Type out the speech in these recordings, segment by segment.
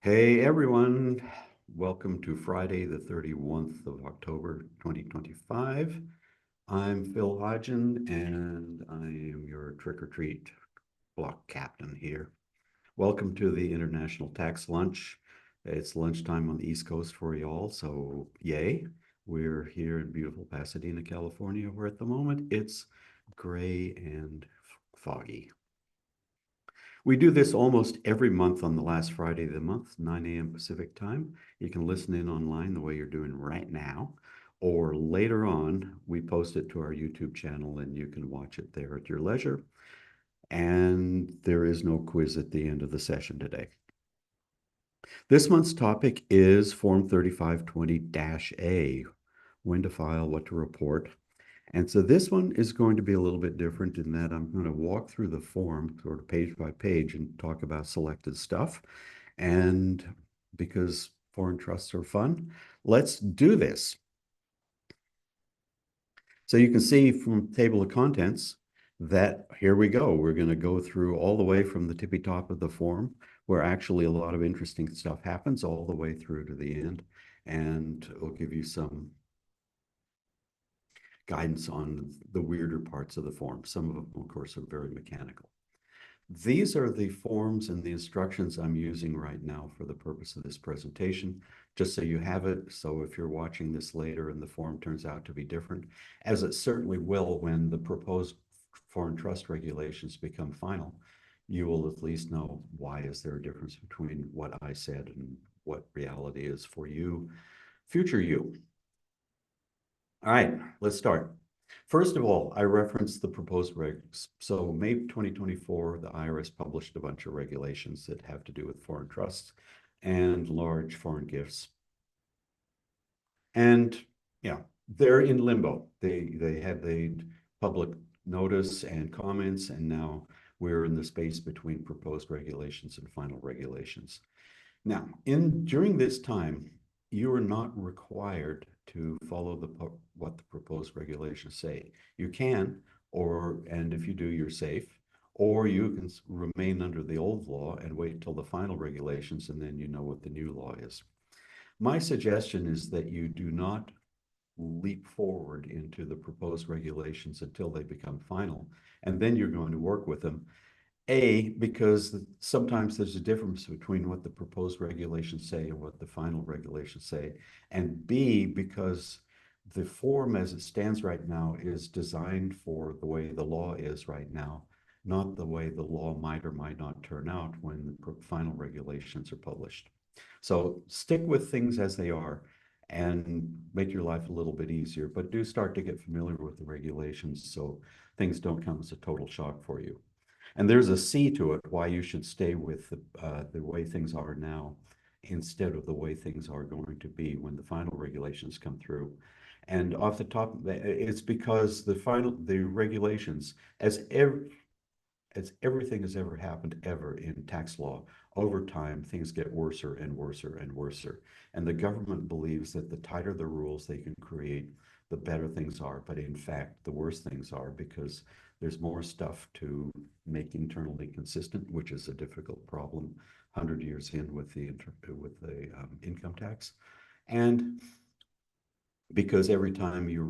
Hey everyone, welcome to Friday, the 31st of October, 2025. I'm Phil Hodgen and I am your trick or treat block captain here. Welcome to the International Tax Lunch. It's lunchtime on the East Coast for y'all, so yay. We're here in beautiful Pasadena, California, where at the moment it's gray and foggy. We do this almost every month on the last Friday of the month, 9 a.m. Pacific time. You can listen in online the way you're doing right now, or later on, we post it to our YouTube channel and you can watch it there at your leisure. And there is no quiz at the end of the session today. This month's topic is Form 3520-A, when to file, what to report. And so this one is going to be a little bit different in that I'm going to walk through the form sort of page by page and talk about selected stuff. And because foreign trusts are fun, let's do this. So you can see from table of contents that here we go. We're going to go through all the way from the tippy top of the form, where actually a lot of interesting stuff happens, all the way through to the end. And we'll give you some guidance on the weirder parts of the form. Some of them, of course, are very mechanical. These are the forms and the instructions I'm using right now for the purpose of this presentation, just so you have it. So if you're watching this later and the form turns out to be different, as it certainly will when the proposed foreign trust regulations become final, you will at least know why is there a difference between what I said and what reality is for you, future you. All right, let's start. First of all, I referenced the proposed regs. So May 2024, the IRS published a bunch of regulations that have to do with foreign trusts and large foreign gifts. And yeah, they're in limbo. They had the public notice and comments, and now we're in the space between proposed regulations and final regulations. Now, during this time, you are not required to follow what the proposed regulations say. You can, and if you do, you're safe, or you can remain under the old law and wait till the final regulations, and then you know what the new law is. My suggestion is that you do not leap forward into the proposed regulations until they become final, and then you're going to work with them. A, because sometimes there's a difference between what the proposed regulations say and what the final regulations say. And B, because the form as it stands right now is designed for the way the law is right now, not the way the law might or might not turn out when the final regulations are published. So stick with things as they are and make your life a little bit easier, but do start to get familiar with the regulations so things don't come as a total shock for you. And there's a C to it, why you should stay with the way things are now instead of the way things are going to be when the final regulations come through. And off the top, it's because the regulations, as everything has ever happened ever in tax law, over time, things get worser and worser and worser. And the government believes that the tighter the rules they can create, the better things are. But in fact, the worse things are because there's more stuff to make internally consistent, which is a difficult problem 100 years in with the income tax. And because every time you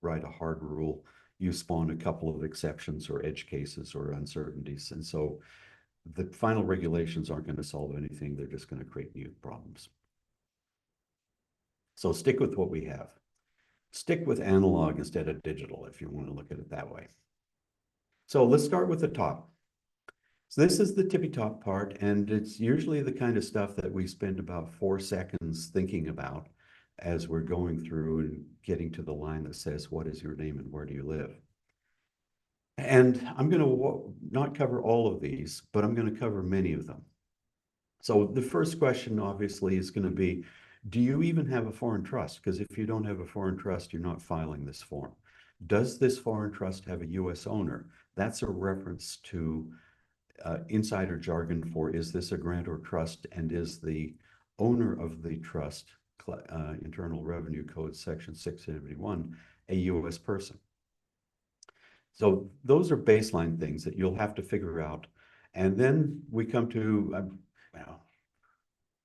write a hard rule, you spawn a couple of exceptions or edge cases or uncertainties. And so the final regulations aren't going to solve anything. They're just going to create new problems. So stick with what we have. Stick with analog instead of digital, if you want to look at it that way. So let's start with the top. So this is the tippy top part, and it's usually the kind of stuff that we spend about 4 seconds thinking about as we're going through and getting to the line that says, what is your name and where do you live? And I'm going to not cover all of these, but I'm going to cover many of them. So the first question obviously is going to be, do you even have a foreign trust? Because if you don't have a foreign trust, you're not filing this form. Does this foreign trust have a US owner? That's a reference to insider jargon for, is this a grant or trust, and is the owner of the trust, Internal Revenue Code section 671, a US person? So those are baseline things that you'll have to figure out. And then we come to, well,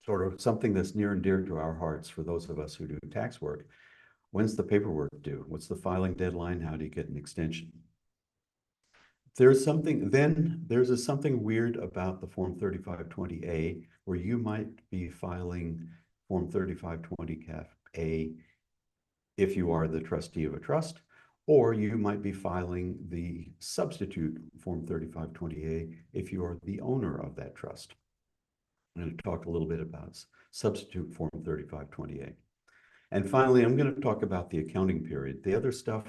sort of something that's near and dear to our hearts for those of us who do tax work. When's the paperwork due? What's the filing deadline? How do you get an extension? There's something weird about the Form 3520A where you might be filing Form 3520 CAF A if you are the trustee of a trust, or you might be filing the substitute Form 3520A if you are the owner of that trust. I'm going to talk a little bit about substitute Form 3520A. And finally, I'm going to talk about the accounting period. The other stuff,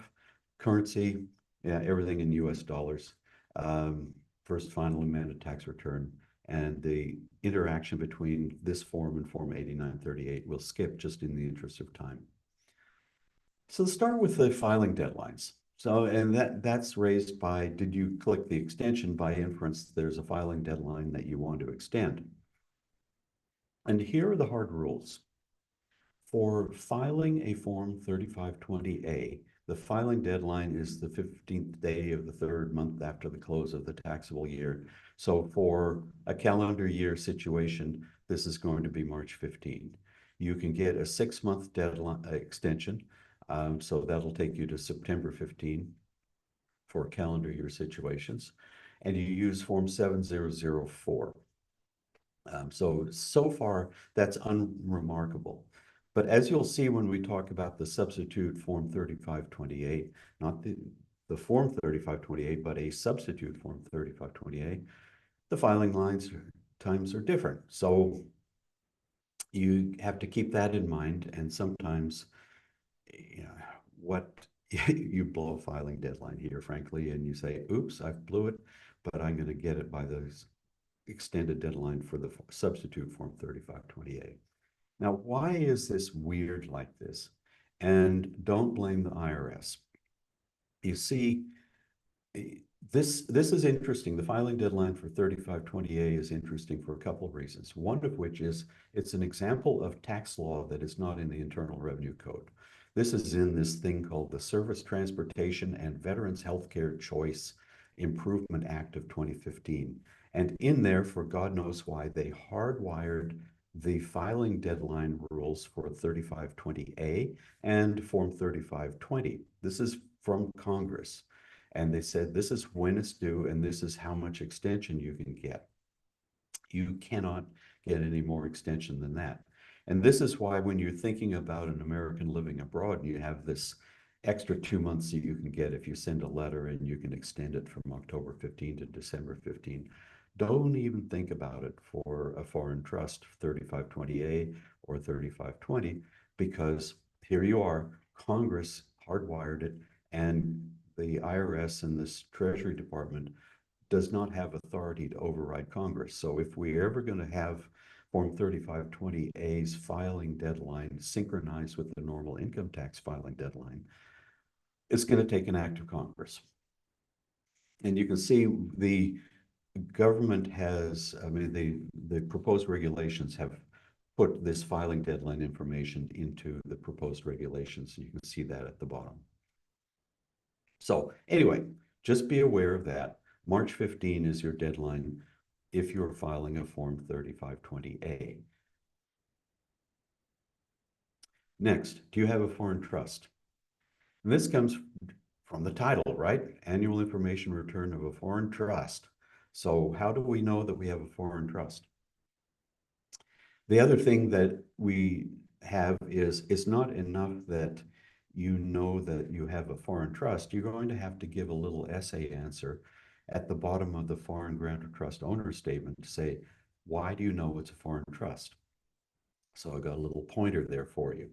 currency, yeah, everything in US dollars, first final amended tax return, and the interaction between this form and Form 8938 we'll skip just in the interest of time. So let's start with the filing deadlines. So, and that's raised by, did you click the extension? By inference, there's a filing deadline that you want to extend. And here are the hard rules. For filing a Form 3520A, the filing deadline is the 15th day of the third month after the close of the taxable year. So for a calendar year situation, this is going to be March 15. You can get a 6-month deadline extension. So that'll take you to September 15 for calendar year situations. And you use Form 7004. So far, that's unremarkable. But as you'll see when we talk about the substitute Form 3528, not the Form 3528, but a substitute Form 3528, the filing times are different. So you have to keep that in mind. And sometimes, you know, what you blow a filing deadline here, frankly, and you say, oops, I blew it, but I'm going to get it by the extended deadline for the substitute Form 3528. Now, why is this weird like this? And don't blame the IRS. You see, this is interesting. The filing deadline for 3520A is interesting for a couple of reasons. One of which is it's an example of tax law that is not in the Internal Revenue Code. This is in this thing called the Service Transportation and Veterans Healthcare Choice Improvement Act of 2015. And in there, for God knows why, they hardwired the filing deadline rules for 3520A and Form 3520. This is from Congress. And they said, this is when it's due, and this is how much extension you can get. You cannot get any more extension than that. And this is why when you're thinking about an American living abroad, you have this extra 2 months that you can get if you send a letter and you can extend it from October 15 to December 15. Don't even think about it for a foreign trust, 3520A or 3520, because here you are, Congress hardwired it, and the IRS and this Treasury Department does not have authority to override Congress. So if we're ever going to have Form 3520A's filing deadline synchronized with the normal income tax filing deadline, it's going to take an act of Congress. And you can see the government has, I mean, the proposed regulations have put this filing deadline information into the proposed regulations. You can see that at the bottom. So anyway, just be aware of that. March 15 is your deadline if you're filing a Form 3520A. Next, do you have a foreign trust? And this comes from the title, right? Annual Information Return of a Foreign Trust. So how do we know that we have a foreign trust? The other thing that we have is it's not enough that you know that you have a foreign trust. You're going to have to give a little essay answer at the bottom of the foreign grantor trust owner statement to say, why do you know it's a foreign trust? So I got a little pointer there for you.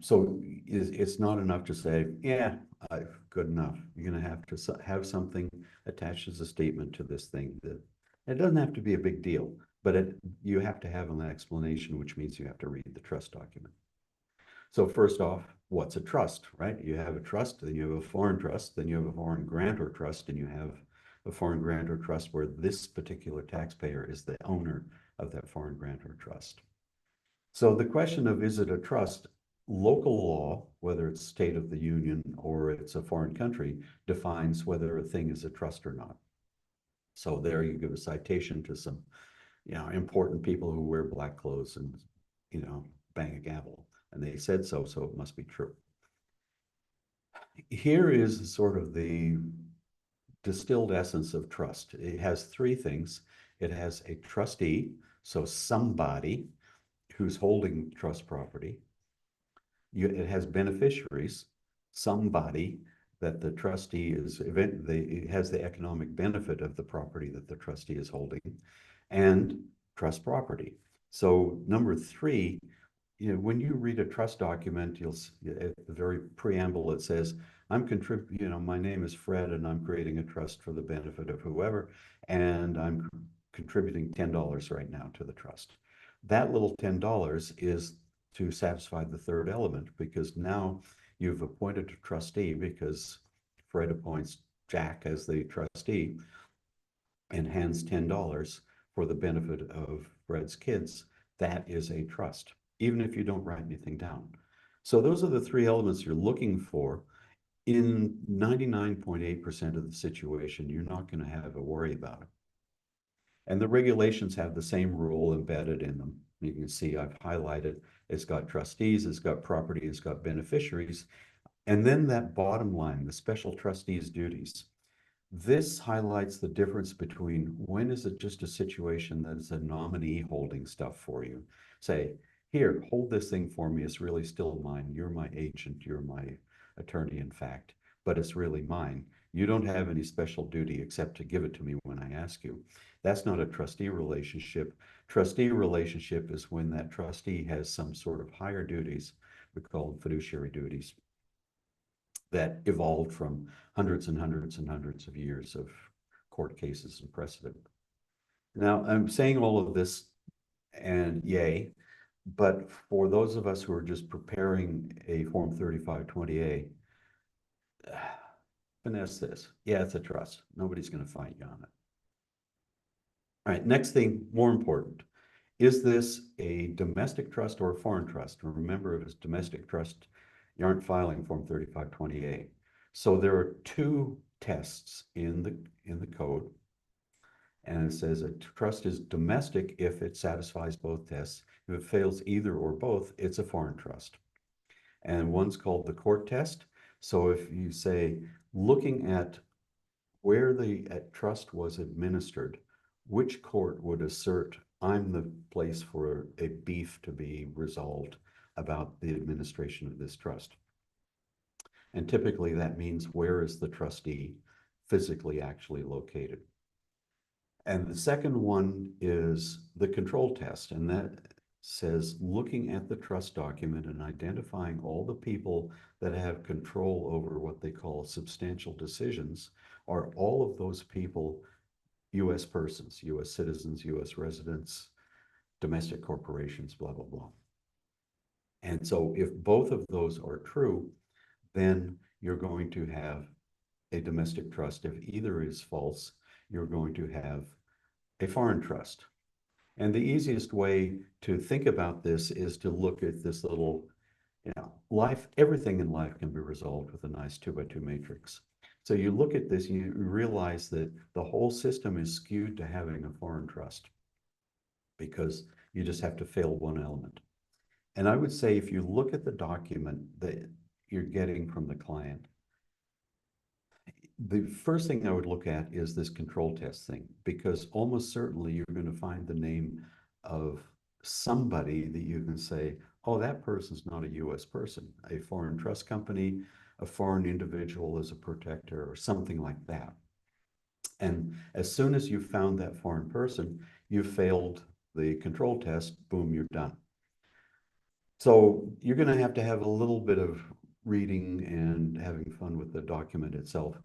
So it's not enough to say, yeah, good enough. You're going to have to have something attached as a statement to this thing. That it doesn't have to be a big deal, but you have to have an explanation, which means you have to read the trust document. So first off, what's a trust, right? You have a trust, then you have a foreign trust, then you have a foreign grantor trust, and you have a foreign grantor trust where this particular taxpayer is the owner of that foreign grantor trust. So the question of, is it a trust? Local law, whether it's state of the union or it's a foreign country, defines whether a thing is a trust or not. So there you give a citation to some important people who wear black clothes and, bang a gavel. And they said so, so it must be true. Here is sort of the distilled essence of trust. It has three things. It has a trustee, so somebody who's holding trust property. It has beneficiaries, somebody that the trustee has the economic benefit of the property that the trustee is holding, and trust property. So number three, when you read a trust document, you'll at the very preamble, it says, my name is Fred and I'm creating a trust for the benefit of whoever, and I'm contributing $10 right now to the trust. That little $10 is to satisfy the third element, because now you've appointed a trustee, because Fred appoints Jack as the trustee and hands $10 for the benefit of Fred's kids. That is a trust, even if you don't write anything down. So those are the three elements you're looking for. In 99.8% of the situation, you're not going to have a worry about it. And the regulations have the same rule embedded in them. You can see I've highlighted, it's got trustees, it's got property, it's got beneficiaries. And then that bottom line, the special trustees' duties. This highlights the difference between when is it just a situation that is a nominee holding stuff for you. Say, here, hold this thing for me. It's really still mine. You're my agent. You're my attorney, in fact, but it's really mine. You don't have any special duty except to give it to me when I ask you. That's not a trustee relationship. Trustee relationship is when that trustee has some sort of higher duties. We call them fiduciary duties, that evolved from hundreds and hundreds and hundreds of years of court cases and precedent. Now, I'm saying all of this, and yay, but for those of us who are just preparing a Form 3520A, finesse this. Yeah, it's a trust. Nobody's going to fight you on it. All right, next thing, more important. Is this a domestic trust or a foreign trust? And remember, if it's domestic trust, you aren't filing Form 3520A. So there are two tests in the code. And it says a trust is domestic if it satisfies both tests. If it fails either or both, it's a foreign trust. And one's called the court test. So if you say, looking at where the trust was administered, which court would assert I'm the place for a beef to be resolved about the administration of this trust? And typically that means, where is the trustee physically actually located? And the second one is the control test, and that says, looking at the trust document and identifying all the people that have control over what they call substantial decisions, are all of those people US persons, US citizens, US residents, domestic corporations, blah, blah, blah. And so if both of those are true, then you're going to have a domestic trust. If either is false, you're going to have a foreign trust. And the easiest way to think about this is to look at this little, life, everything in life can be resolved with a nice 2x2 matrix. So you look at this, you realize that the whole system is skewed to having a foreign trust, because you just have to fail one element. And I would say, if you look at the document that you're getting from the client, the first thing I would look at is this control test thing, because almost certainly you're going to find the name of somebody that you can say, oh, that person's not a US person, a foreign trust company, a foreign individual as a protector, or something like that. And as soon as you found that foreign person, you failed the control test, boom, you're done. So you're going to have a little bit of reading and having fun with the document itself.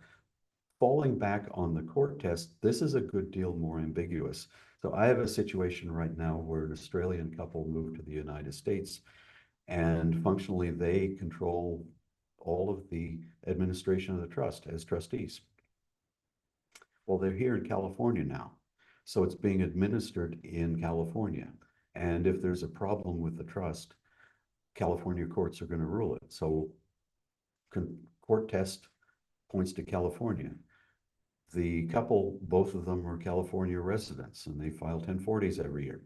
Falling back on the court test, this is a good deal more ambiguous. So I have a situation right now where an Australian couple moved to the United States, and functionally they control all of the administration of the trust as trustees. Well, they're here in California now, so it's being administered in California. And if there's a problem with the trust, California courts are going to rule it. So court test points to California. The couple, both of them are California residents, and they file 1040s every year.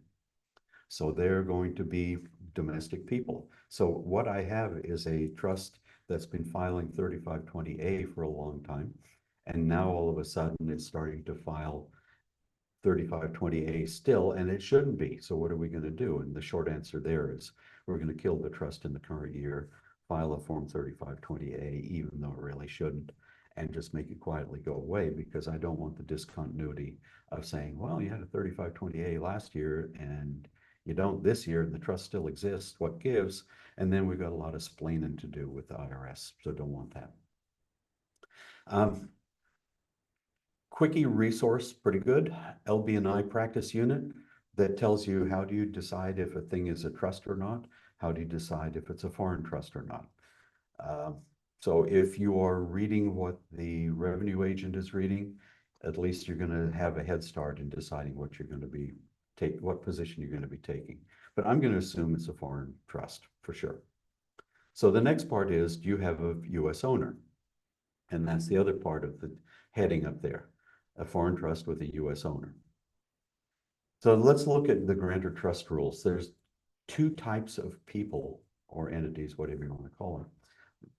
So they're going to be domestic people. So what I have is a trust that's been filing 3520A for a long time. And now all of a sudden it's starting to file 3520A still, and it shouldn't be. So what are we going to do? And the short answer there is we're going to kill the trust in the current year, file a Form 3520A, even though it really shouldn't, and just make it quietly go away, because I don't want the discontinuity of saying, well, you had a 3520A last year and you don't this year, and the trust still exists. What gives? And then we've got a lot of splaining to do with the IRS, so don't want that. Quickie resource, pretty good. LB&I practice unit that tells you how do you decide if a thing is a trust or not? How do you decide if it's a foreign trust or not? So if you are reading what the revenue agent is reading, at least you're going to have a head start in deciding what you're going to be what position you're going to be taking. But I'm going to assume it's a foreign trust for sure. So the next part is, do you have a U.S. owner? And that's the other part of the heading up there, a foreign trust with a U.S. owner. So let's look at the grantor trust rules. There's two types of people or entities, whatever you want to call them,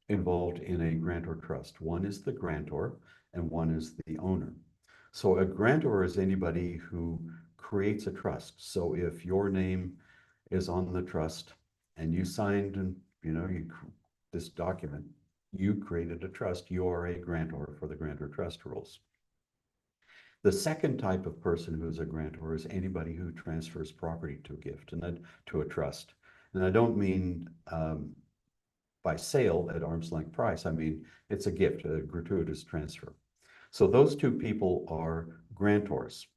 involved in a grantor trust. One is the grantor and one is the owner. So a grantor is anybody who creates a trust. So if your name is on the trust and you signed and this document, you created a trust, you are a grantor for the grantor trust rules. The second type of person who is a grantor is anybody who transfers property to a gift and then to a trust. And I don't mean by sale at arm's length price. I mean, it's a gift, a gratuitous transfer. So those two people are grantors.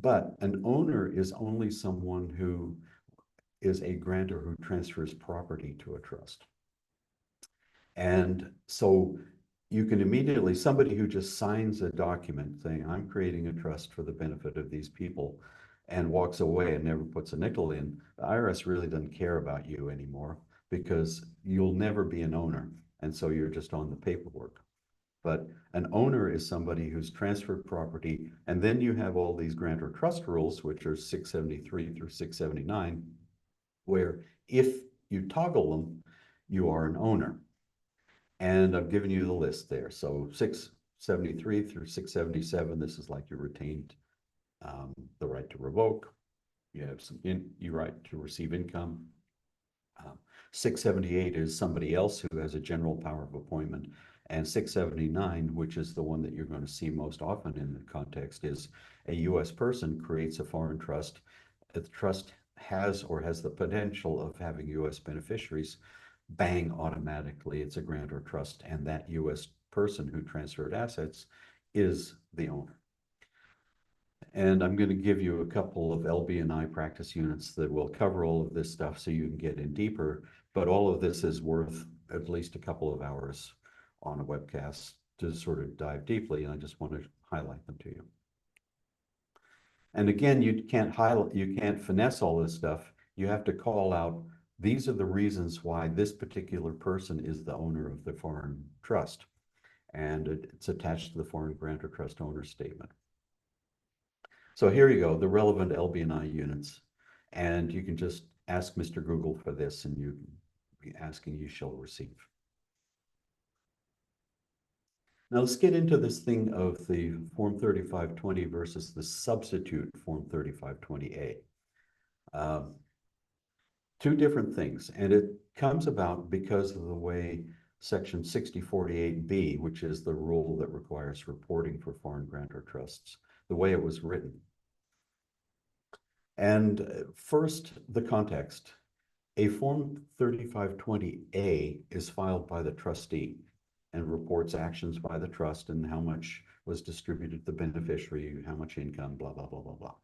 But an owner is only someone who is a grantor who transfers property to a trust. And so you can immediately, somebody who just signs a document saying, I'm creating a trust for the benefit of these people, and walks away and never puts a nickel in, the IRS really doesn't care about you anymore, because you'll never be an owner. And so you're just on the paperwork. But an owner is somebody who's transferred property, and then you have all these grantor trust rules, which are 673 through 679, where if you toggle them, you are an owner. And I've given you the list there. So 673 through 677, this is like you retained the right to revoke. You have you right to receive income. 678 is somebody else who has a general power of appointment. And 679, which is the one that you're going to see most often in the context, is a U.S. person creates a foreign trust. The trust has the potential of having U.S. beneficiaries. Bang, automatically, it's a grantor trust, and that U.S. person who transferred assets is the owner. And I'm going to give you a couple of LB&I practice units that will cover all of this stuff so you can get in deeper, but all of this is worth at least a couple of hours on a webcast to sort of dive deeply, and I just want to highlight them to you. And again, you can't finesse all this stuff. You have to call out, these are the reasons why this particular person is the owner of the foreign trust. And it's attached to the foreign grantor trust owner statement. So here you go, the relevant LB&I units. And you can just ask Mr. Google for this, and you be asking, you shall receive. Now let's get into this thing of the Form 3520 versus the substitute Form 3520A. Two different things, and it comes about because of the way Section 6048B, which is the rule that requires reporting for foreign grantor trusts, the way it was written. And first, the context. A Form 3520A is filed by the trustee and reports actions by the trust and how much was distributed to the beneficiary, how much income, blah, blah, blah, blah,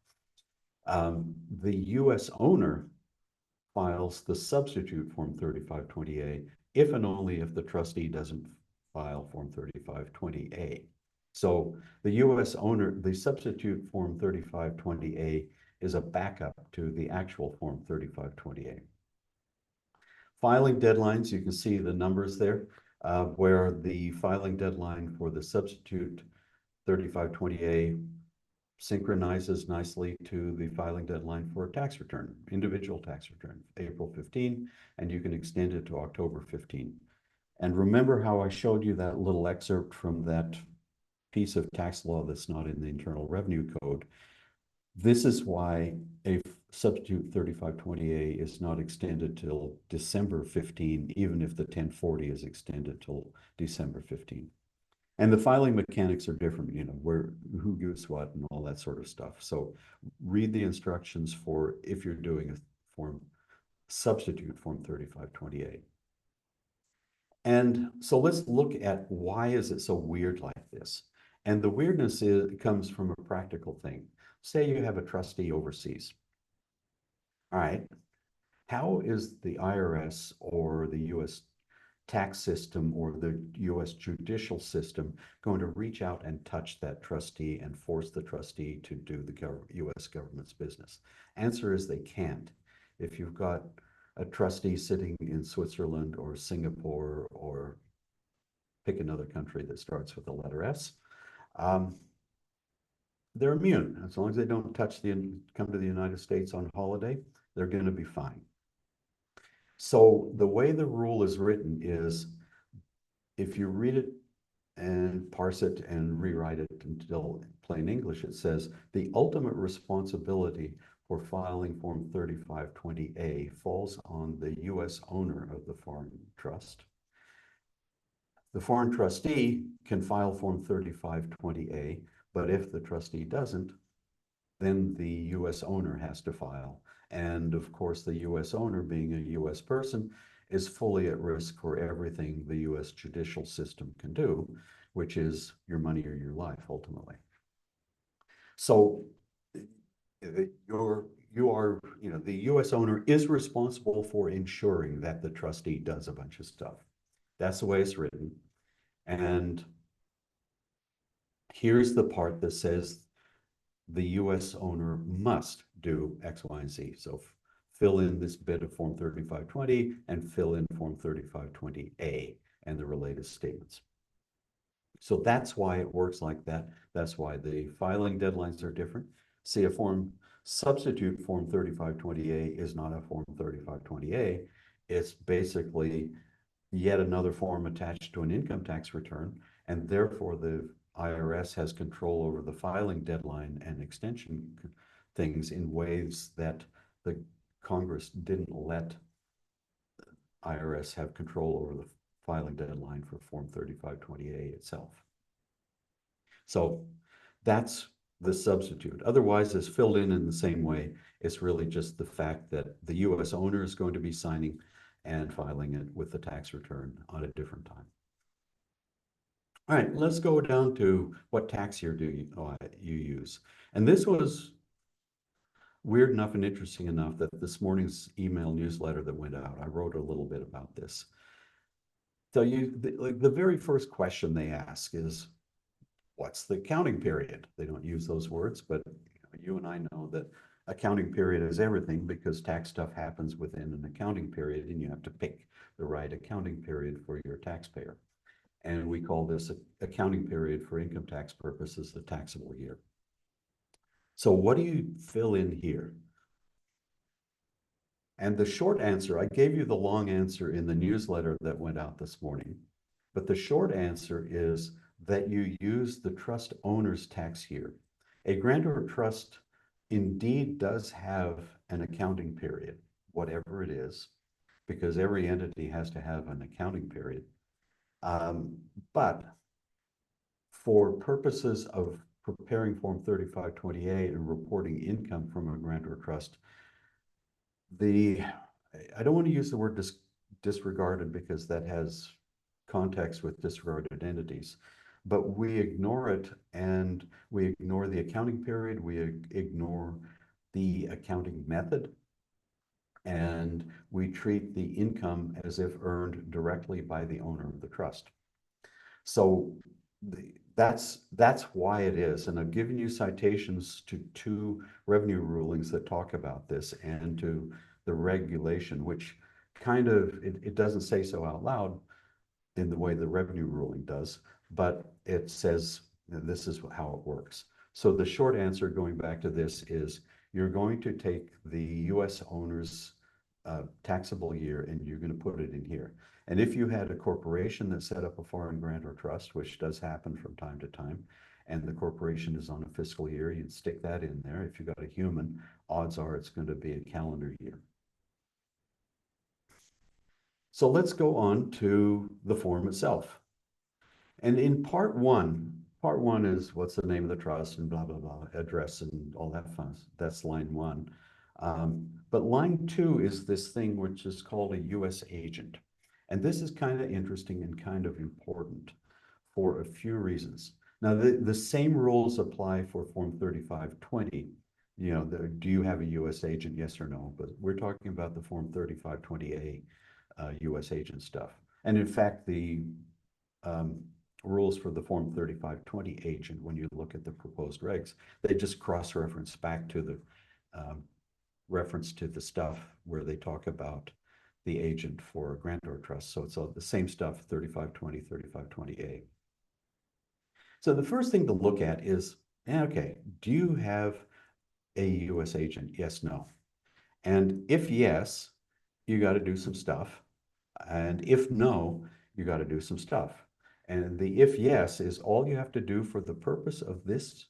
blah. The U.S. owner files the substitute Form 3520A if and only if the trustee doesn't file Form 3520A. So the U.S. owner, the substitute Form 3520A is a backup to the actual Form 3520A. Filing deadlines, you can see the numbers there, where the filing deadline for the substitute 3520A synchronizes nicely to the filing deadline for a tax return, individual tax return, April 15, and you can extend it to October 15. And remember how I showed you that little excerpt from that piece of tax law that's not in the Internal Revenue Code? This is why a substitute 3520A is not extended till December 15, even if the 1040 is extended till December 15. And the filing mechanics are different, you know, where, who gives what and all that sort of stuff. So read the instructions for if you're doing a form, substitute form 3520A. And so let's look at why is it so weird like this? And the weirdness comes from a practical thing. Say you have a trustee overseas. All right. How is the IRS or the US tax system or the US judicial system going to reach out and touch that trustee and force the trustee to do the US government's business? Answer is they can't. If you've got a trustee sitting in Switzerland or Singapore, or pick another country that starts with the letter S, they're immune. As long as they don't come to the United States on holiday, they're going to be fine. So the way the rule is written is, if you read it and parse it and rewrite it until plain English, it says the ultimate responsibility for filing Form 3520A falls on the U.S. owner of the foreign trust. The foreign trustee can file Form 3520A, but if the trustee doesn't, then the U.S. owner has to file. And of course, the U.S. owner, being a U.S. person, is fully at risk for everything the U.S. judicial system can do, which is your money or your life, ultimately. So the U.S. owner is responsible for ensuring that the trustee does a bunch of stuff. That's the way it's written. And here's the part that says the U.S. owner must do X, Y, and Z. So fill in this bit of Form 3520 and fill in Form 3520A and the related statements. So that's why it works like that. That's why the filing deadlines are different. See, a form substitute Form 3520A is not a Form 3520A. It's basically yet another form attached to an income tax return, and therefore the IRS has control over the filing deadline and extension things in ways that the Congress didn't let IRS have control over the filing deadline for Form 3520A itself. So that's the substitute. Otherwise, it's filled in the same way. It's really just the fact that the U.S. owner is going to be signing and filing it with the tax return on a different time. All right, let's go down to what tax year do you use. And this was weird enough and interesting enough that this morning's email newsletter that went out, I wrote a little bit about this. So the very first question they ask is, what's the accounting period? They don't use those words, but you and I know that accounting period is everything, because tax stuff happens within an accounting period and you have to pick the right accounting period for your taxpayer. And we call this accounting period for income tax purposes the taxable year. So what do you fill in here? And the short answer, I gave you the long answer in the newsletter that went out this morning, but the short answer is that you use the trust owner's tax year. A grantor trust indeed does have an accounting period, whatever it is, because every entity has to have an accounting period. But for purposes of preparing Form 3528 and reporting income from a grantor trust, I don't want to use the word disregarded, because that has context with disregarded entities, but we ignore it, and we ignore the accounting period, we ignore the accounting method, and we treat the income as if earned directly by the owner of the trust. So that's why it is. And I've given you citations to 2 revenue rulings that talk about this, and to the regulation, which kind of, it doesn't say so out loud in the way the revenue ruling does, but it says This is how it works. So the short answer going back to this is you're going to take the US owner's taxable year and you're going to put it in here. And if you had a corporation that set up a foreign grant or trust, which does happen from time to time, and the corporation is on a fiscal year, you'd stick that in there. If you got a human, odds are it's going to be a calendar year. So let's go on to the form itself. And in part one is what's the name of the trust and blah, blah, blah, address and all that fun. That's line one. But line two is this thing which is called a US agent. And this is kind of interesting and kind of important for a few reasons. Now, the same rules apply for Form 3520. You know, do you have a US agent? Yes or no? But we're talking about the Form 3520A US agent stuff. And in fact, the rules for the Form 3520 agent, when you look at the proposed regs, they just cross-reference back to the reference to the stuff where they talk about the agent for a grantor trust. So it's all the same stuff, 3520, 3520A. So the first thing to look at is, okay, do you have a US agent? Yes, no. And if yes, you got to do some stuff. And if no, you got to do some stuff. And the if yes is all you have to do for the purpose of this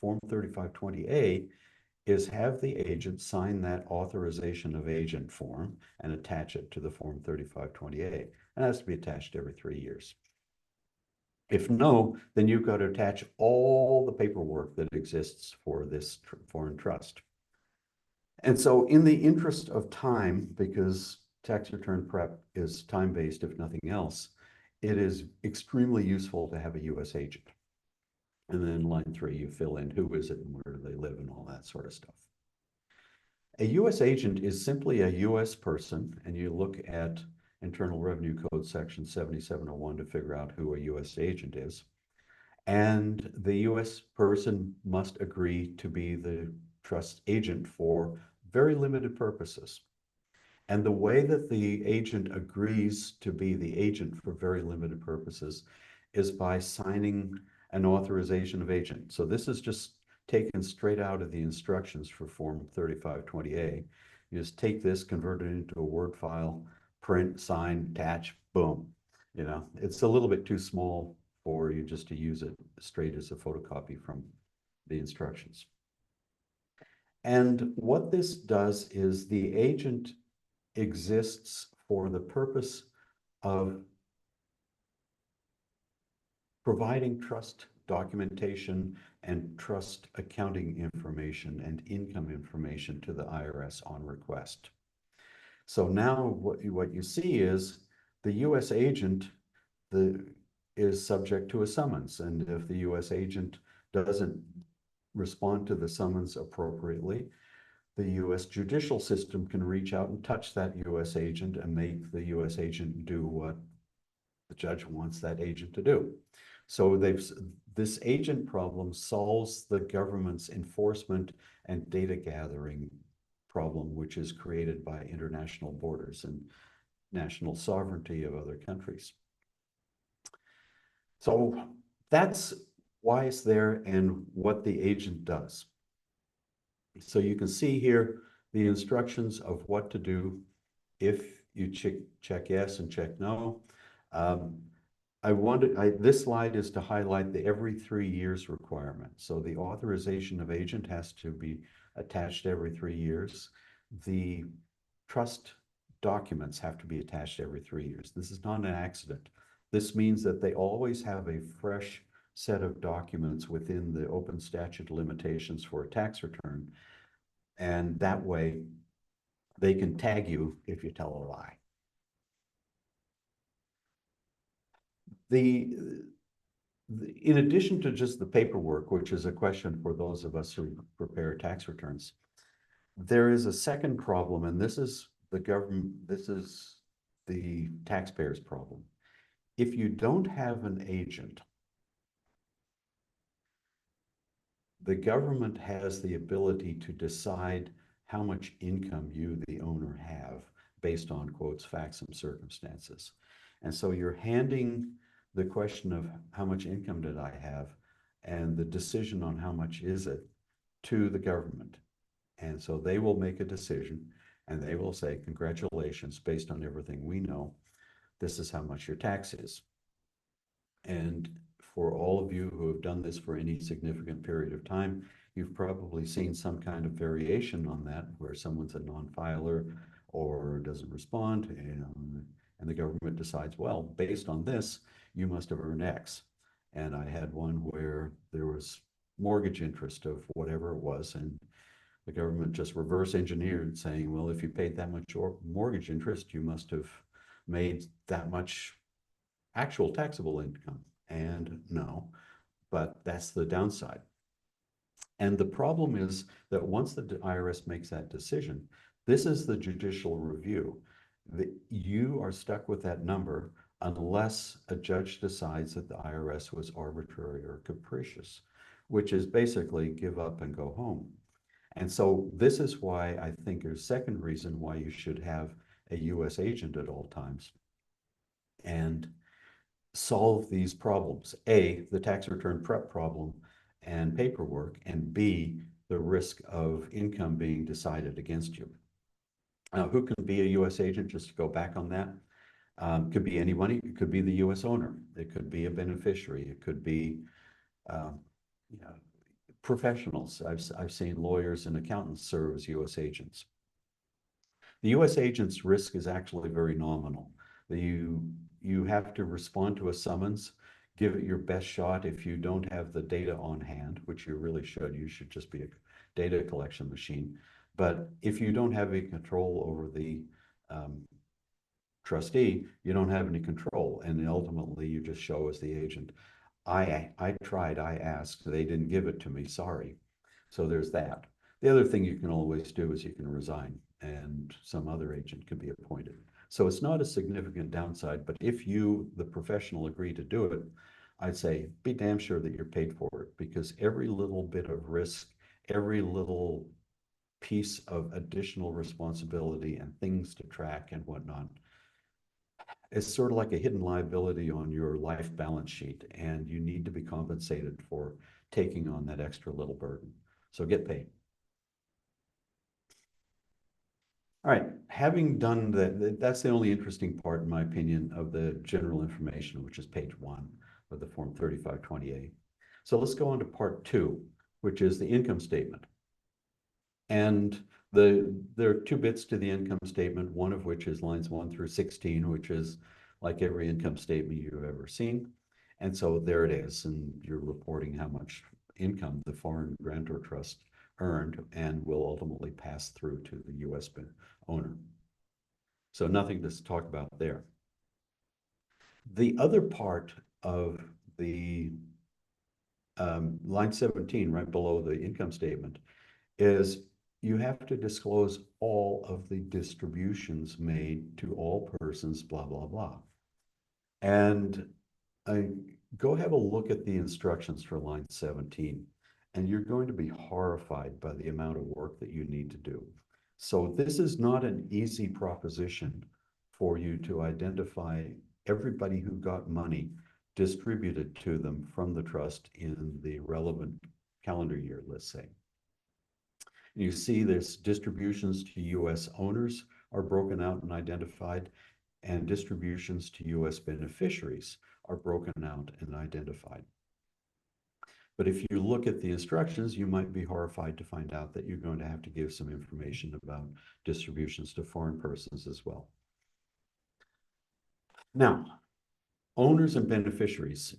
Form 3520A is have the agent sign that authorization of agent form and attach it to the Form 3520A. And it has to be attached every 3 years. If no, then you've got to attach all the paperwork that exists for this foreign trust. And so in the interest of time, because tax return prep is time-based, if nothing else, it is extremely useful to have a US agent. And then line three, you fill in who is it and where do they live and all that sort of stuff. A US agent is simply a US person, and you look at Internal Revenue Code section 7701 to figure out who a US agent is. And the US person must agree to be the trust agent for very limited purposes. And the way that the agent agrees to be the agent for very limited purposes is by signing an authorization of agent. So this is just taken straight out of the instructions for Form 3520A. You just take this, convert it into a Word file, print, sign, attach, boom. You know, it's a little bit too small for you just to use it straight as a photocopy from the instructions. And what this does is the agent exists for the purpose of providing trust documentation and trust accounting information and income information to the IRS on request. So now what you see is the US agent is subject to a summons. And if the US agent doesn't respond to the summons appropriately, the US judicial system can reach out and touch that US agent and make the US agent do what the judge wants that agent to do. So this agent problem solves the government's enforcement and data gathering problem, which is created by international borders and national sovereignty of other countries. So that's why it's there and what the agent does. So you can see here the instructions of what to do if you check yes and check no. This slide is to highlight the every 3 years requirement. So the authorization of agent has to be attached every 3 years. The trust documents have to be attached every 3 years. This is not an accident. This means that they always have a fresh set of documents within the open statute limitations for a tax return. And that way they can tag you if you tell a lie. In addition to just the paperwork, which is a question for those of us who prepare tax returns, there is a second problem, and this is the taxpayer's problem. If you don't have an agent, the government has the ability to decide how much income you, the owner, have based on quotes, facts, and circumstances. And so you're handing the question of how much income did I have and the decision on how much is it to the government. And so they will make a decision and they will say, congratulations, based on everything we know, this is how much your tax is. And for all of you who have done this for any significant period of time, you've probably seen some kind of variation on that where someone's a non-filer or doesn't respond, and the government decides, well, based on this, you must have earned X. And I had one where there was mortgage interest of whatever it was, and the government just reverse engineered saying, well, if you paid that much mortgage interest, you must have made that much actual taxable income. And no, but that's the downside. And the problem is that once the IRS makes that decision, this is the judicial review. You are stuck with that number unless a judge decides that the IRS was arbitrary or capricious, which is basically give up and go home. And so this is why I think there's a second reason why you should have a US agent at all times and solve these problems. A, the tax return prep problem and paperwork, and B, the risk of income being decided against you. Now, who can be a US agent, just to go back on that? Could be anyone. It could be the US owner. It could be a beneficiary. It could be you know, professionals. I've seen lawyers and accountants serve as US agents. The US agent's risk is actually very nominal. You have to respond to a summons, give it your best shot. If you don't have the data on hand, which you really should, you should just be a data collection machine. But if you don't have any control over the trustee, you don't have any control. And ultimately you just show as the agent. I tried, I asked, they didn't give it to me, sorry. So there's that. The other thing you can always do is you can resign and some other agent can be appointed. So it's not a significant downside, but if you, the professional, agree to do it, I'd say be damn sure that you're paid for it, because every little bit of risk, every little piece of additional responsibility and things to track and whatnot, it's sort of like a hidden liability on your life balance sheet, and you need to be compensated for taking on that extra little burden. So get paid. All right, having done that, that's the only interesting part, in my opinion, of the general information, which is page 1 of the Form 3528. So let's go on to part 2, which is the income statement. And there are 2 bits to the income statement, one of which is lines 1 through 16, which is like every income statement you've ever seen. And so there it is, and you're reporting how much income the foreign grantor trust earned and will ultimately pass through to the US owner. So nothing to talk about there. The other part of the line 17, right below the income statement, is you have to disclose all of the distributions made to all persons, blah, blah, blah. And go have a look at the instructions for line 17, and you're going to be horrified by the amount of work that you need to do. So this is not an easy proposition for you to identify everybody who got money distributed to them from the trust in the relevant calendar year, let's say. You see this distributions to US owners are broken out and identified, and distributions to US beneficiaries are broken out and identified. But if you look at the instructions, you might be horrified to find out that you're going to have to give some information about distributions to foreign persons as well. Now, owners and beneficiaries.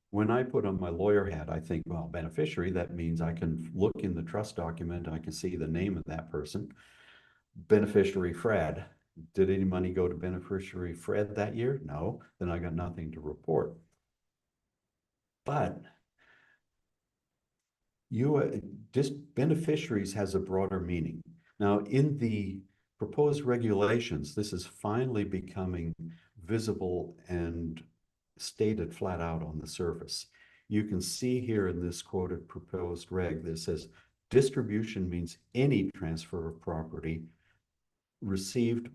When I put on my lawyer hat, I think, well, beneficiary, that means I can look in the trust document, I can see the name of that person. Beneficiary Fred. Did any money go to beneficiary Fred that year? No, then I got nothing to report. But beneficiaries has a broader meaning. Now, in the proposed regulations, this is finally becoming visible and stated flat out on the surface. You can see here in this quoted proposed reg that says distribution means any transfer of property received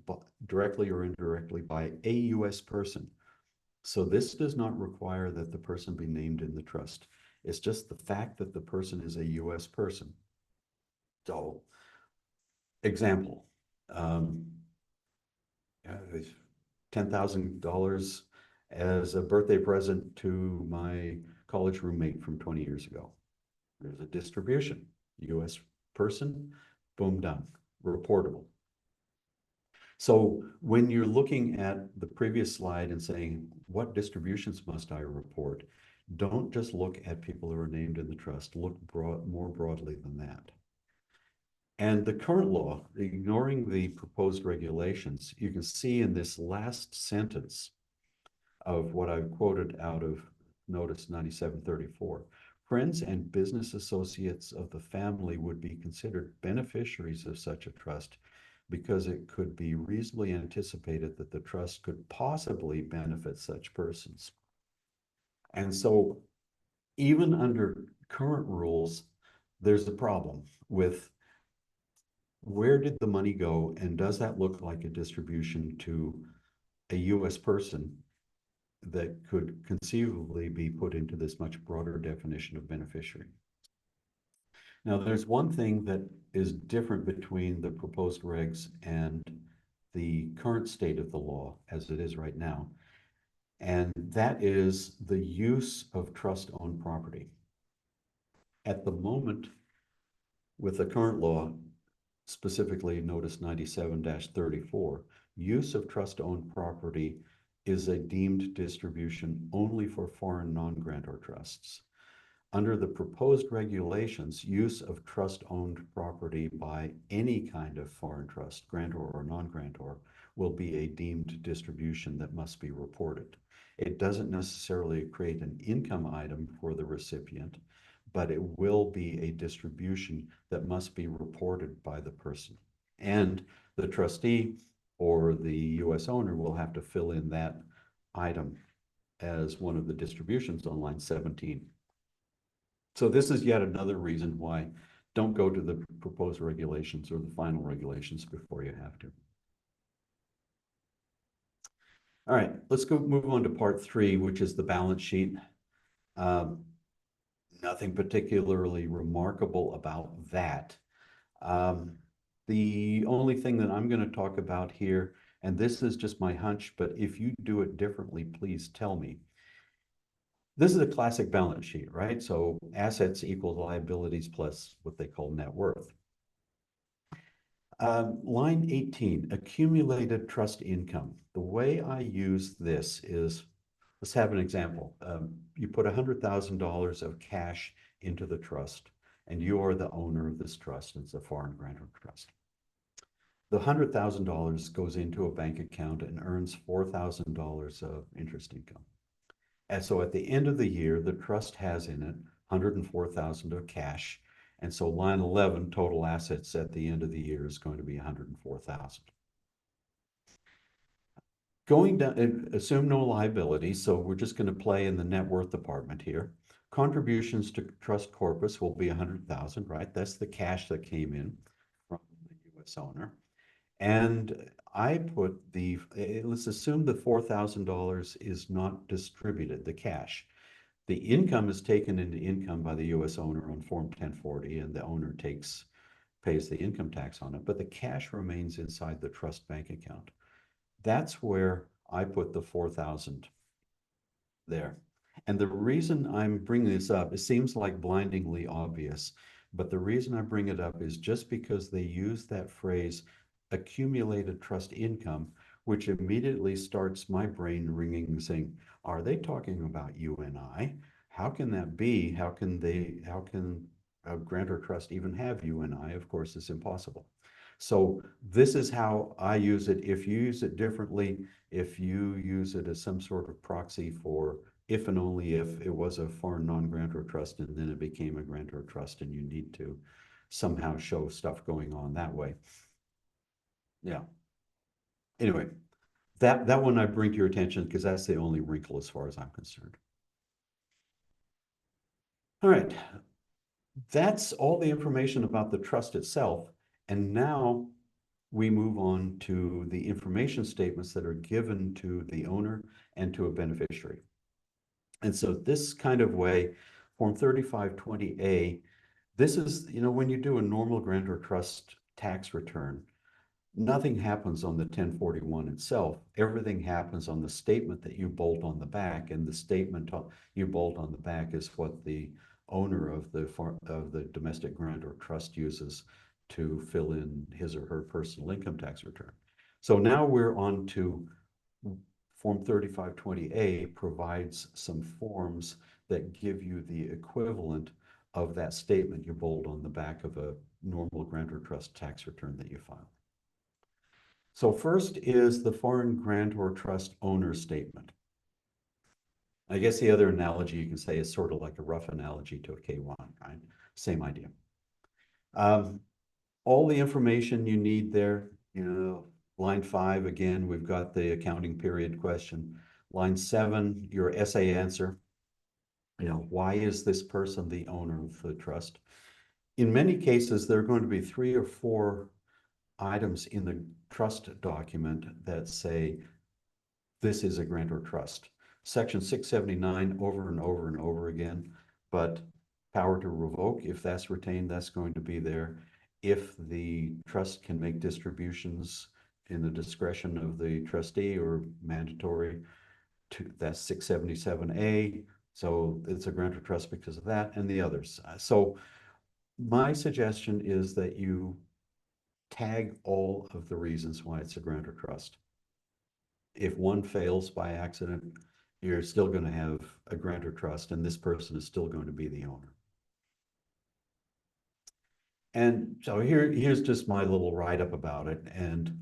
directly or indirectly by a US person. So this does not require that the person be named in the trust. It's just the fact that the person is a US person. So, example, um, $10,000 as a birthday present to my college roommate from 20 years ago. There's a distribution, US person, boom, done, reportable. So when you're looking at the previous slide and saying, what distributions must I report? Don't just look at people who are named in the trust, look more broadly than that. And the current law, ignoring the proposed regulations, you can see in this last sentence of what I've quoted out of Notice 9734, friends and business associates of the family would be considered beneficiaries of such a trust because it could be reasonably anticipated that the trust could possibly benefit such persons. And so even under current rules, there's a problem with where did the money go, and does that look like a distribution to a US person that could conceivably be put into this much broader definition of beneficiary? Now, there's one thing that is different between the proposed regs and the current state of the law as it is right now, and that is the use of trust-owned property. At the moment, with the current law, specifically Notice 97-34, use of trust-owned property is a deemed distribution only for foreign non-grantor trusts. Under the proposed regulations, use of trust-owned property by any kind of foreign trust, grantor or non-grantor, will be a deemed distribution that must be reported. It doesn't necessarily create an income item for the recipient, but it will be a distribution that must be reported by the person. And the trustee or the US owner will have to fill in that item as one of the distributions on line 17. So this is yet another reason why don't go to the proposed regulations or the final regulations before you have to. All right, let's go move on to part 3, which is the balance sheet. Nothing particularly remarkable about that. The only thing that I'm going to talk about here, and this is just my hunch, but if you do it differently, please tell me. This is a classic balance sheet, right? So assets equals liabilities plus what they call net worth. Line 18, accumulated trust income. The way I use this is, let's have an example. You put $100,000 of cash into the trust, and you are the owner of this trust. It's a foreign grantor trust. The $100,000 goes into a bank account and earns $4,000 of interest income. And so at the end of the year, the trust has in it $104,000 of cash. And so line 11, total assets at the end of the year is going to be $104,000. Going down, assume no liability, so we're just going to play in the net worth department here. Contributions to trust corpus will be 100,000, right? That's the cash that came in from the US owner. And I put the, let's assume the $4,000 is not distributed, the cash. The income is taken into income by the US owner on Form 1040, and the owner pays the income tax on it, but the cash remains inside the trust bank account. That's where I put the 4,000 there. And the reason I'm bringing this up, it seems like blindingly obvious, but the reason I bring it up is just because they use that phrase, accumulated trust income, which immediately starts my brain ringing saying, are they talking about you and I? How can that be? How can a grantor trust even have you and I? Of course, it's impossible. So this is how I use it. If you use it differently, if you use it as some sort of proxy for if and only if it was a foreign non-grantor trust and then it became a grantor trust and you need to somehow show stuff going on that way. Yeah. Anyway, that one I bring to your attention because that's the only wrinkle as far as I'm concerned. All right. That's all the information about the trust itself. And now we move on to the information statements that are given to the owner and to a beneficiary. And so this kind of way, Form 3520A, this is, when you do a normal grantor trust tax return, nothing happens on the 1041 itself. Everything happens on the statement that you bolt on the back, and the statement you bolt on the back is what the owner of the domestic grantor trust uses to fill in his or her personal income tax return. So now we're on to Form 3520A provides some forms that give you the equivalent of that statement you bold on the back of a normal grantor trust tax return that you file. So first is the foreign grantor trust owner statement. I guess the other analogy you can say is sort of like a rough analogy to a K1, right? Same idea. All the information you need there, line 5, again, we've got the accounting period question. Line 7, your essay answer. Why is this person the owner of the trust? In many cases, there are going to be 3 or 4 items in the trust document that say this is a grantor trust. Section 679 over and over and over again, but power to revoke, if that's retained, that's going to be there. If the trust can make distributions in the discretion of the trustee or mandatory, that's 677A. So it's a grantor trust because of that and the others. So my suggestion is that you tag all of the reasons why it's a grantor trust. If one fails by accident, you're still going to have a grantor trust, and this person is still going to be the owner. And so here's just my little write-up about it. And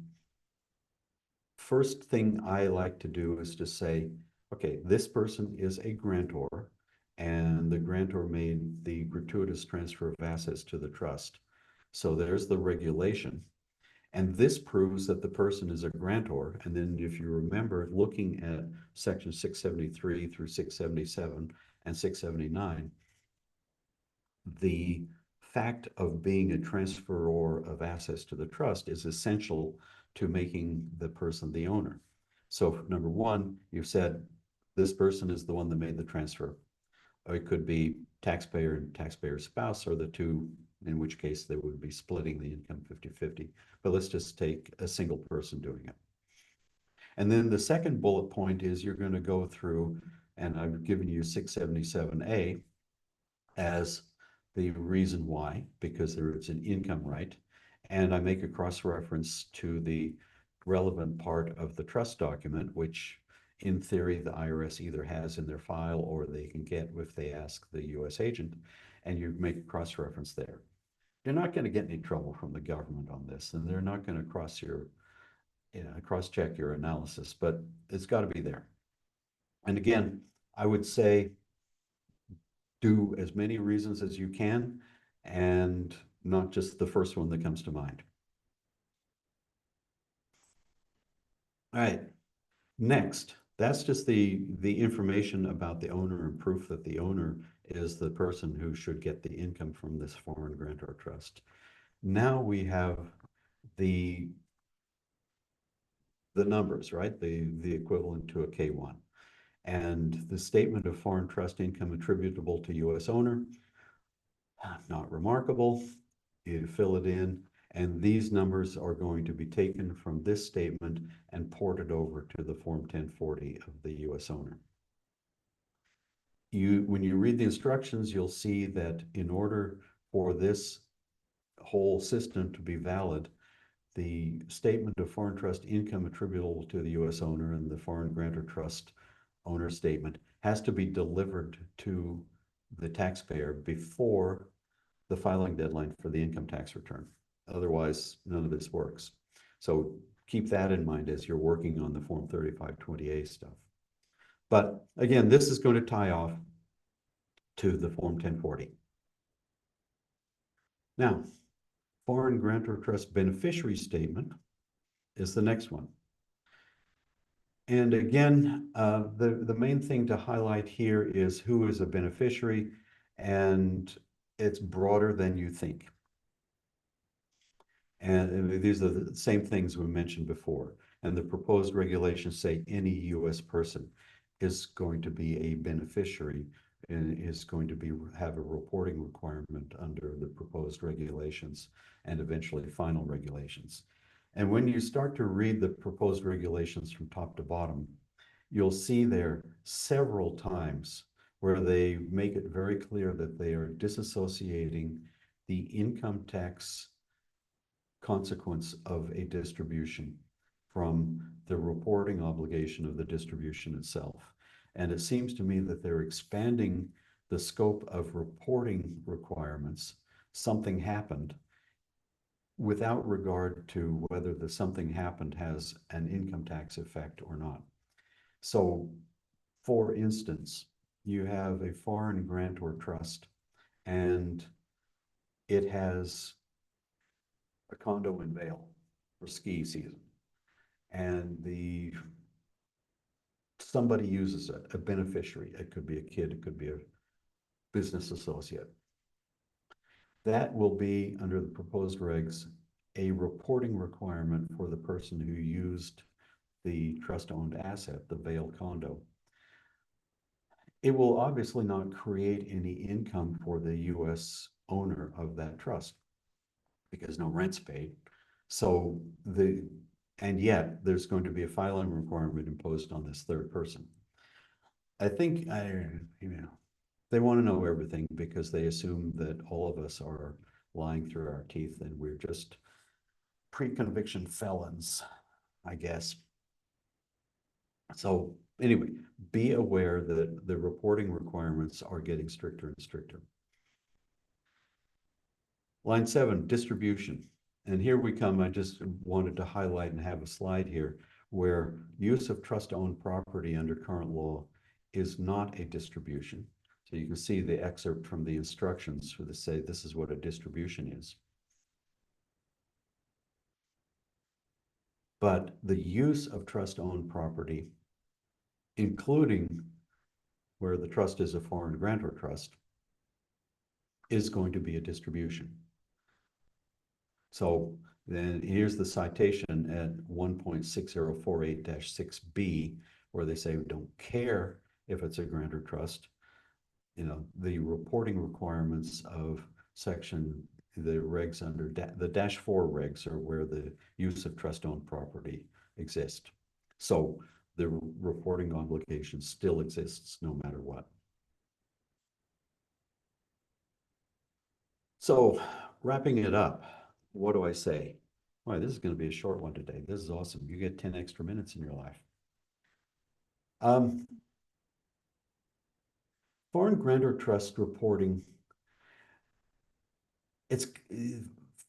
first thing I like to do is to say, okay, this person is a grantor, and the grantor made the gratuitous transfer of assets to the trust. So there's the regulation. And this proves that the person is a grantor. And then if you remember looking at section 673 through 677 and 679, the fact of being a transferor of assets to the trust is essential to making the person the owner. So number one, you've said this person is the one that made the transfer. Or it could be taxpayer and taxpayer spouse, or the two, in which case they would be splitting the income 50-50. But let's just take a single person doing it. And then the second bullet point is you're going to go through, and I've given you 677A as the reason why, because there is an income right. And I make a cross-reference to the relevant part of the trust document, which in theory, the IRS either has in their file or they can get if they ask the US agent, and you make a cross-reference there. You're not going to get any trouble from the government on this, and they're not going to cross-check your analysis, but it's got to be there. And again, I would say do as many reasons as you can, and not just the first one that comes to mind. All right, next. That's just the information about the owner and proof that the owner is the person who should get the income from this foreign grantor trust. Now we have the numbers, right? The equivalent to a K1. And the statement of foreign trust income attributable to US owner, not remarkable. You fill it in, and these numbers are going to be taken from this statement and ported over to the Form 1040 of the US owner. When you read the instructions, you'll see that in order for this whole system to be valid, the statement of foreign trust income attributable to the US owner and the foreign grantor trust owner statement has to be delivered to the taxpayer before the filing deadline for the income tax return. Otherwise, none of this works. So keep that in mind as you're working on the Form 3520A stuff. But again, this is going to tie off to the Form 1040. Now, foreign grantor trust beneficiary statement is the next one. And again, the main thing to highlight here is who is a beneficiary, and it's broader than you think. And these are the same things we mentioned before. And the proposed regulations say any US person is going to be a beneficiary is going to have a reporting requirement under the proposed regulations and eventually final regulations. And when you start to read the proposed regulations from top to bottom, you'll see there several times where they make it very clear that they are disassociating the income tax consequence of a distribution from the reporting obligation of the distribution itself. And it seems to me that they're expanding the scope of reporting requirements. Something happened without regard to whether the something happened has an income tax effect or not. So, for instance, you have a foreign grantor trust and it has a condo in Vail for ski season. And somebody uses it, a beneficiary. It could be a kid, it could be a business associate. That will be, under the proposed regs, a reporting requirement for the person who used the trust-owned asset, the Vail condo. It will obviously not create any income for the US owner of that trust because no rent's paid. So and yet there's going to be a filing requirement imposed on this third person. I think they want to know everything because they assume that all of us are lying through our teeth and we're just pre-conviction felons, I guess. So anyway, be aware that the reporting requirements are getting stricter and stricter. Line 7, distribution. And here we come. I just wanted to highlight and have a slide here where use of trust-owned property under current law is not a distribution. So you can see the excerpt from the instructions where they say this is what a distribution is. But the use of trust-owned property, including where the trust is a foreign grantor trust, is going to be a distribution. So then here's the citation at 1.6048-6B, where they say we don't care if it's a grantor trust. The reporting requirements of the regs under the -4 regs are where the use of trust-owned property exists. So the reporting obligation still exists no matter what. So wrapping it up, what do I say? Boy, this is going to be a short one today. This is awesome. You get 10 extra minutes in your life. Foreign grantor trust reporting, it's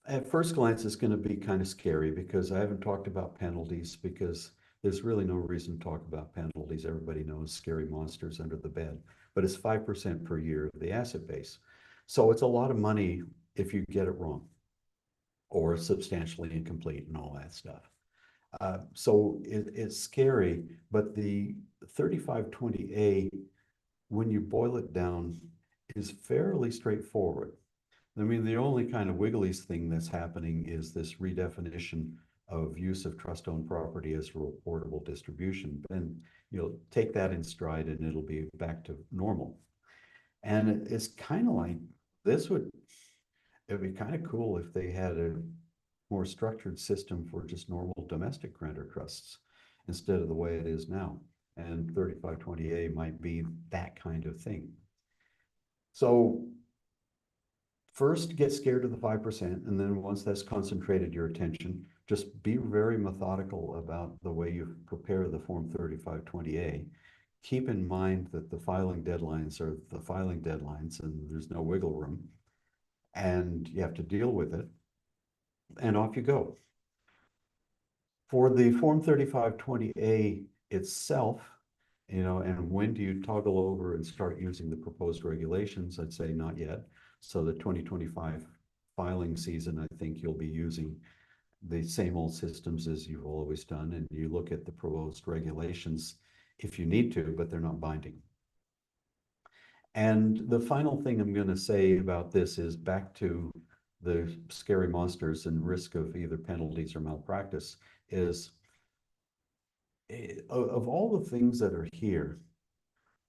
at first glance, it's going to be kind of scary because I haven't talked about penalties because there's really no reason to talk about penalties. Everybody knows scary monsters under the bed, but it's 5% per year of the asset base. So it's a lot of money if you get it wrong or substantially incomplete and all that stuff. So it's scary, but the 3520A, when you boil it down, is fairly straightforward. I mean, the only kind of wiggliest thing that's happening is this redefinition of use of trust-owned property as a reportable distribution. And you'll take that in stride and it'll be back to normal. And it's kind of like it'd be kind of cool if they had a more structured system for just normal domestic grantor trusts instead of the way it is now. And 3520A might be that kind of thing. So first, get scared of the 5%, and then once that's concentrated your attention, just be very methodical about the way you prepare the Form 3520A. Keep in mind that the filing deadlines are the filing deadlines, and there's no wiggle room, and you have to deal with it, and off you go. For the Form 3520A itself, and when do you toggle over and start using the proposed regulations? I'd say not yet. So the 2025 filing season, I think you'll be using the same old systems as you've always done, and you look at the proposed regulations if you need to, but they're not binding. And the final thing I'm going to say about this is back to the scary monsters and risk of either penalties or malpractice is of all the things that are here,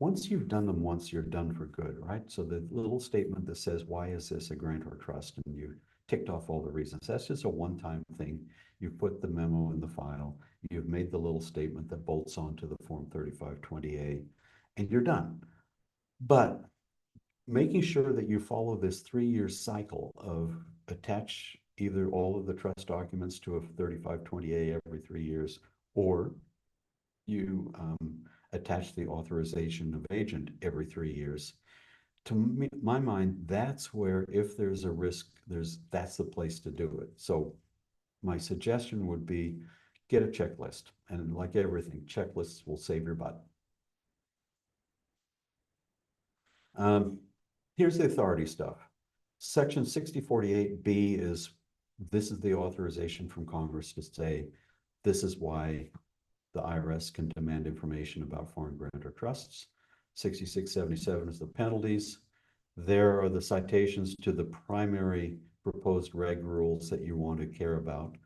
Once you've done them once, you're done for good, right? So the little statement that says, why is this a grant or trust? And you ticked off all the reasons. That's just a one-time thing. You put the memo in the file. You've made the little statement that bolts onto the Form 3520A, and you're done. But making sure that you follow this 3-year cycle of attach either all of the trust documents to a 3520A every 3 years, or you attach the authorization of agent every 3 years. To me, my mind, that's where, if there's a risk, that's the place to do it. So my suggestion would be get a checklist, and like everything, checklists will save your butt. Here's the authority stuff. Section 6048B is, this is the authorization from Congress to say, this is why the IRS can demand information about foreign grantor trusts. 6677 is the penalties. There are the citations to the primary proposed reg rules that you want to care about.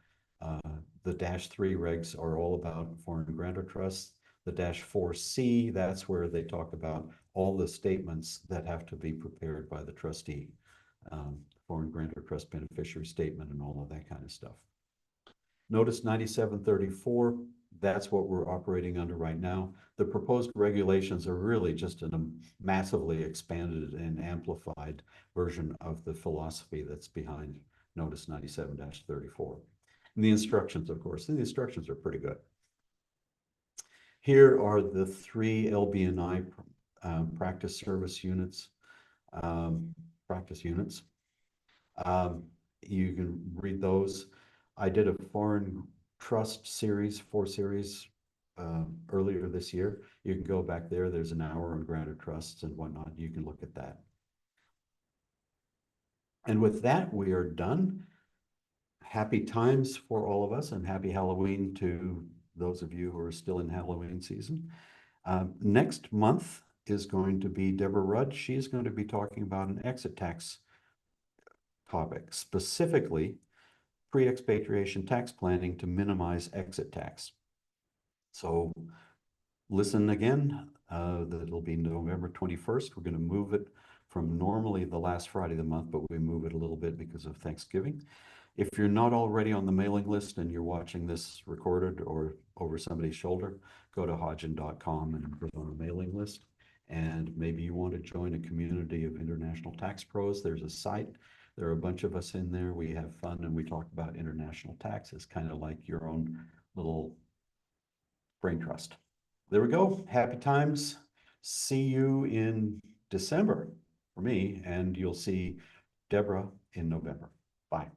The -3 regs are all about foreign grantor trusts. The -4C, that's where they talk about all the statements that have to be prepared by the trustee, foreign grantor trust beneficiary statement and all of that kind of stuff. Notice 9734, that's what we're operating under right now. The proposed regulations are really just a massively expanded and amplified version of the philosophy that's behind Notice 97-34. And the instructions, of course, and the instructions are pretty good. Here are the 3 LB&I practice service units, you can read those. I did a foreign trust series, 4 series, earlier this year. You can go back there. There's an hour on granted trusts and whatnot. You can look at that. And with that, we are done. Happy times for all of us, and happy Halloween to those of you who are still in Halloween season. Next month is going to be Deborah Rudd. She's going to be talking about an exit tax topic, specifically pre-expatriation tax planning to minimize exit tax. So listen again. That'll be November 21st. We're going to move it from normally the last Friday of the month, but we move it a little bit because of Thanksgiving. If you're not already on the mailing list and you're watching this recorded or over somebody's shoulder, go to hodgen.com and get on the mailing list. And maybe you want to join a community of international tax pros. There's a site. There are a bunch of us in there. We have fun and we talk about international taxes, kind of like your own little brain trust. There we go. Happy times. See you in December for me, and you'll see Deborah in November. Bye.